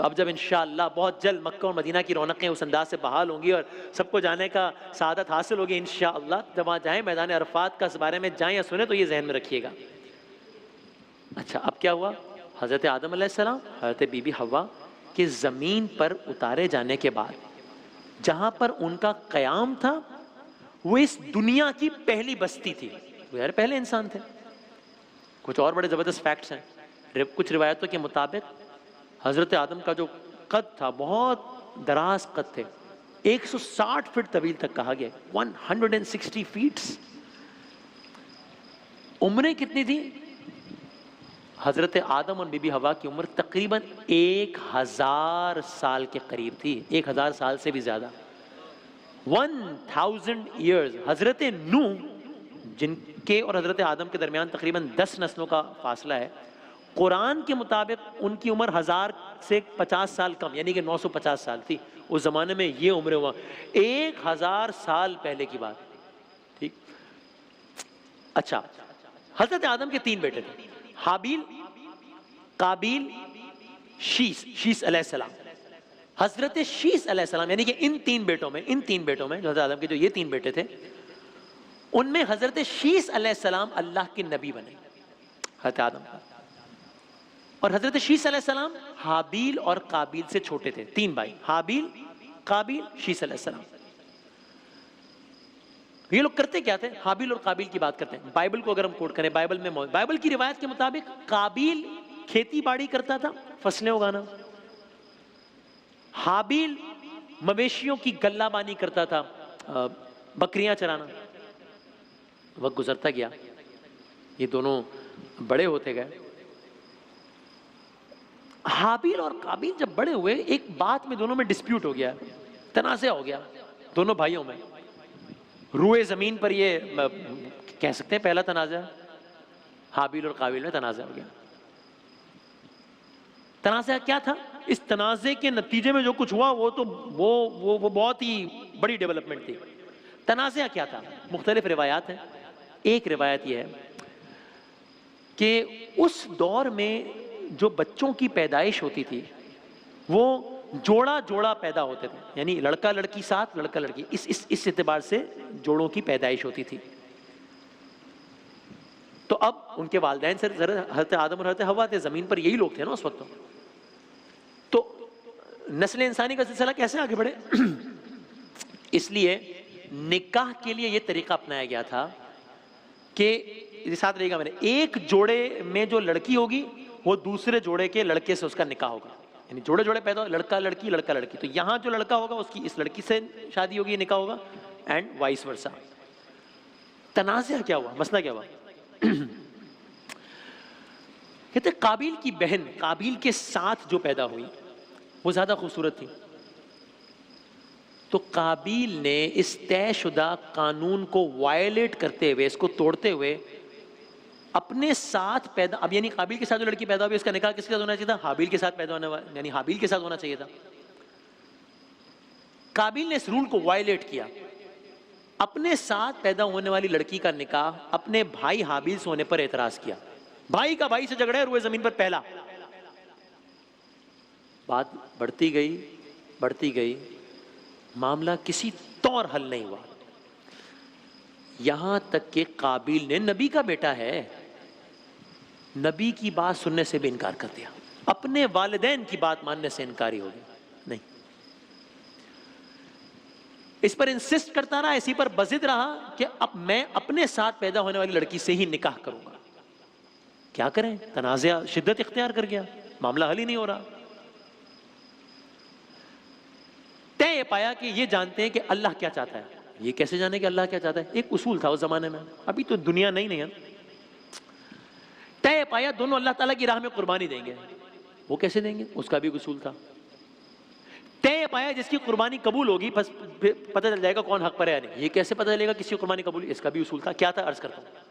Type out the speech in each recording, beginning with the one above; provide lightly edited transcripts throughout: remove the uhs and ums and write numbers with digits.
تو اب جب انشاءاللہ بہت جلد مکہ اور مدینہ کی رونقیں اس انداز سے بحال ہوں گی اور سب کو جانے کا سعادت حاصل ہوگی انشاءاللہ، جب وہاں جائیں میدان عرفات کا اس بارے میں جائیں یا سنیں تو یہ ذہن میں رکھیے گا۔ اچھا اب کیا ہوا؟ حضرت آدم علیہ السلام، حضرت بی بی حوا کے زمین پر اتارے جانے کے بعد جہاں پر ان کا قیام تھا وہ اس دنیا کی پہلی بستی تھی، وہ یار پہلے انسان تھے۔ کچھ اور بڑے زبردست فیکٹس ہیں، کچھ روایتوں کے مطابق حضرت آدم کا جو قد تھا بہت دراز قد تھے، 160 فٹ طویل تک کہا گیا، 160 فیٹس۔ عمریں کتنی تھی؟ حضرت آدم اور بی بی حوا کی عمر تقریباً 1000 سال کے قریب تھی، 1000 سال سے بھی زیادہ، 1000 ایئرز۔ حضرت نوح جن کے اور حضرت آدم کے درمیان تقریباً 10 نسلوں کا فاصلہ ہے، قرآن کے مطابق ان کی عمر 1000 سے 50 سال کم، یعنی کہ 950 سال تھی۔ اس زمانے میں یہ عمریں ہوا، 1000 سال پہلے کی بات، ٹھیک۔ اچھا، حضرت آدم کے 3 بیٹے تھے، حابیل، قابیل، شیس علیہ السلام۔ حضرت شیس علیہ السلام یعنی کہ ان تین بیٹوں میں جو حضرت آدم کے جو یہ 3 بیٹے تھے، ان میں حضرت شیس علیہ السلام اللہ کے نبی بنے، حضرت آدم کا۔ اور حضرت شیس علیہ السلام حابیل اور قابیل سے چھوٹے تھے، 3 بھائی، حابیل، قابیل، شیس علیہ السلام۔ یہ لوگ کرتے کیا تھے؟ حابیل اور قابیل کی بات کرتے ہیں۔ بائبل کو اگر ہم کوٹ کریں، بائبل کی روایت کے مطابق قابیل کھیتی باڑی کرتا تھا، فصلیں اگانا، حابیل مویشیوں کی گلہ بانی کرتا تھا، بکریاں چرانا۔ وقت گزرتا گیا، یہ دونوں بڑے ہوتے گئے۔ حابیل اور قابیل جب بڑے ہوئے، ایک بات میں دونوں میں ڈسپیوٹ ہو گیا، تنازع ہو گیا دونوں بھائیوں میں۔ روئے زمین پر یہ کہہ سکتے ہیں پہلا تنازع، حابیل اور قابیل میں تنازع ہو گیا۔ تنازع کیا تھا؟ اس تنازع کے نتیجے میں جو کچھ ہوا وہ بہت ہی بڑی ڈیولپمنٹ تھی۔ تنازع کیا تھا؟ مختلف روایات ہیں۔ ایک روایت یہ ہے کہ اس دور میں جو بچوں کی پیدائش ہوتی تھی وہ جوڑا جوڑا پیدا ہوتے تھے، یعنی لڑکا لڑکی ساتھ، لڑکا لڑکی، اس اعتبار سے جوڑوں کی پیدائش ہوتی تھی۔ تو اب ان کے والدین سے حضرت آدم اور حضرت حوا تھے، زمین پر یہی لوگ تھے نا اس وقت۔ تو نسل انسانی کا سلسلہ کیسے آگے بڑھے؟ اس لیے نکاح کے لیے یہ طریقہ اپنایا گیا تھا کہ ساتھ رہے گا میرے، ایک جوڑے میں جو لڑکی ہوگی وہ دوسرے جوڑے کے لڑکے سے اس کا نکاح ہوگا، یعنی جوڑے جوڑے پیدا ہو، لڑکا لڑکی لڑکا لڑکی، تو یہاں جو لڑکا ہوگا اس کی اس لڑکی سے شادی ہوگی، نکاح ہوگا، اینڈ وائس ورسا۔ تنازع کیا ہوا؟ مسئلہ کیا ہوا؟ کہتے قابیل کی بہن قابیل کے ساتھ جو پیدا ہوئی وہ زیادہ خوبصورت تھی، تو قابیل نے اس طے شدہ قانون کو وائلیٹ کرتے ہوئے، اس کو توڑتے ہوئے اپنے ساتھ پیدا، اب یعنی قابیل کے ساتھ جو لڑکی پیدا ہوئی اس کا نکاح کس کے ساتھ ہونا چاہیے تھا؟ حابیل کے ساتھ پیدا ہونے والا، یعنی حابیل کے ساتھ ہونا چاہیے تھا۔ قابیل نے اس رول کو وائلیٹ کیا، اپنے ساتھ پیدا ہونے والی لڑکی کا نکاح اپنے بھائی حابیل سے ہونے پر اعتراض کیا۔ بھائی کا بھائی سے جھگڑا ہے روئے زمین پر پہلا۔ بات بڑھتی گئی، معاملہ کسی طور حل نہیں ہوا، یہاں تک کہ قابیل نے، نبی کا بیٹا ہے، نبی کی بات سننے سے بھی انکار کر دیا، اپنے والدین کی بات ماننے سے انکاری ہو گیا، نہیں، اس پر انسسٹ کرتا رہا، اسی پر بضد رہا کہ اب میں اپنے ساتھ پیدا ہونے والی لڑکی سے ہی نکاح کروں گا۔ کیا کریں؟ تنازع شدت اختیار کر گیا، معاملہ حل ہی نہیں ہو رہا۔ طے یہ پایا کہ یہ جانتے ہیں کہ اللہ کیا چاہتا ہے۔ یہ کیسے جانے کہ اللہ کیا چاہتا ہے؟ ایک اصول تھا اس زمانے میں، ابھی تو دنیا نہیں ہے۔ طے پایا دونوں اللہ تعالیٰ کی راہ میں قربانی دیں گے۔ وہ کیسے دیں گے؟ اس کا بھی اصول تھا۔ طے پایا جس کی قربانی قبول ہوگی بس پتہ چل جائے گا کون حق پر ہے یا نہیں۔ یہ کیسے پتہ چلے گا کسی کی قربانی قبول؟ اس کا بھی اصول تھا۔ کیا تھا؟ عرض کرتا ہوں۔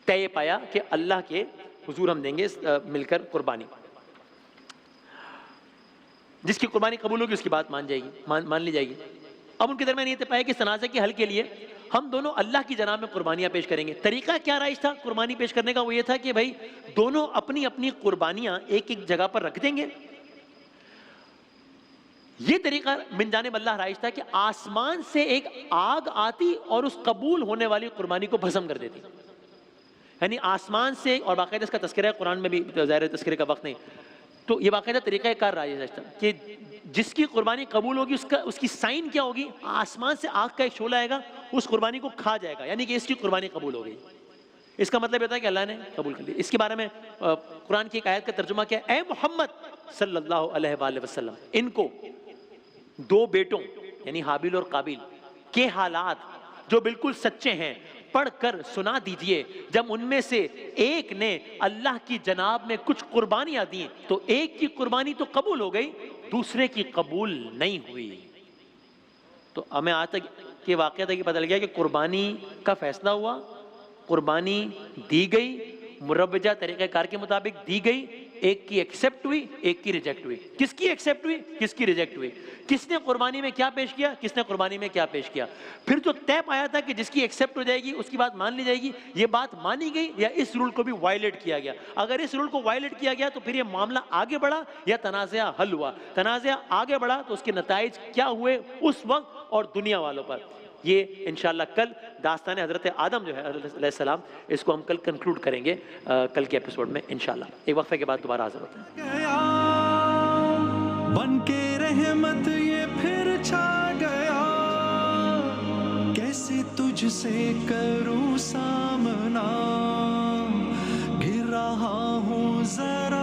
طے پایا کہ اللہ کے حضور ہم دیں گے مل کر قربانی، جس کی قربانی قبول ہوگی اس کی بات مان لی جائے گی۔ اب ان کے درمیان یہ طے پایا کہ اس تنازع کے حل کے لیے ہم دونوں اللہ کی جناب میں قربانیاں پیش کریں گے۔ طریقہ کیا رائج تھا قربانی پیش کرنے کا؟ وہ یہ تھا کہ بھائی دونوں اپنی اپنی قربانیاں ایک ایک جگہ پر رکھ دیں گے، یہ طریقہ من جانب اللہ رائج تھا کہ آسمان سے ایک آگ آتی اور اس قبول ہونے والی قربانی کو بھسم کر دیتی. یعنی آسمان سے، اور باقاعدہ اس کا تذکرہ ہے قرآن میں بھی، ظاہر تذکرے کا وقت نہیں، تو یہ باقاعدہ طریقہ کار رائج تھا کہ جس کی قربانی قبول ہوگی اس کی سائن کیا ہوگی، آسمان سے آگ کا ایک شعلہ آئے گا، اس قربانی کو کھا جائے گا، یعنی کہ اس کی قربانی قبول ہو گئی. اس کا مطلب یہ ہوتا ہے کہ اللہ نے قبول کر لیا. اس کے بارے میں قرآن کی ایک آیت کا ترجمہ کیا ہے، اے محمد صلی اللہ علیہ وآلہ وسلم، ان کو دو بیٹوں یعنی حابیل اور قابیل کے حالات جو بالکل سچے ہیں پڑھ کر سنا دیجئے. جب ان میں سے ایک نے اللہ کی جناب میں کچھ قربانیاں دیں تو ایک کی قربانی تو قبول ہو گئی، دوسرے کی قبول نہیں ہوئی. تو ہمیں آج تک یہ واقعہ تک پتہ لگ گیا کہ قربانی کا فیصلہ ہوا، قربانی دی گئی، مروجہ طریقہ کار کے مطابق دی گئی، ایک کی ایکسیپٹ ہوئی، ایک کی ریجیکٹ ہوئی. کس کی ایکسیپٹ ہوئی، کس کی ریجیکٹ ہوئی، کس نے قربانی میں کیا پیش کیا، کس نے قربانی میں کیا پیش کیا. پھر جو طے پایا تھا کہ جس کی ایکسیپٹ ہو جائے گی اس کی بات مان لی جائے گی، یہ بات مانی گئی یا اس رول کو بھی وائلیٹ کیا گیا. اگر اس رول کو وائلیٹ کیا گیا تو پھر یہ معاملہ آگے بڑھا یا تنازعہ حل ہوا. تنازعہ آگے بڑھا تو اس کے نتائج کیا ہوئے اس وقت اور دنیا والوں پر. یہ انشاءاللہ کل داستان حضرت آدم جو ہے علیہ السلام، اس کو ہم کل کنکلوڈ کریں گے کل کے ایپیسوڈ میں انشاءاللہ. ایک وقفے کے بعد دوبارہ حاضر ہوتے ہیں. بن کے رحمت یہ پھر چھا گیا، کیسے تجھ سے کروں سامنا، گر رہا ہوں ذرا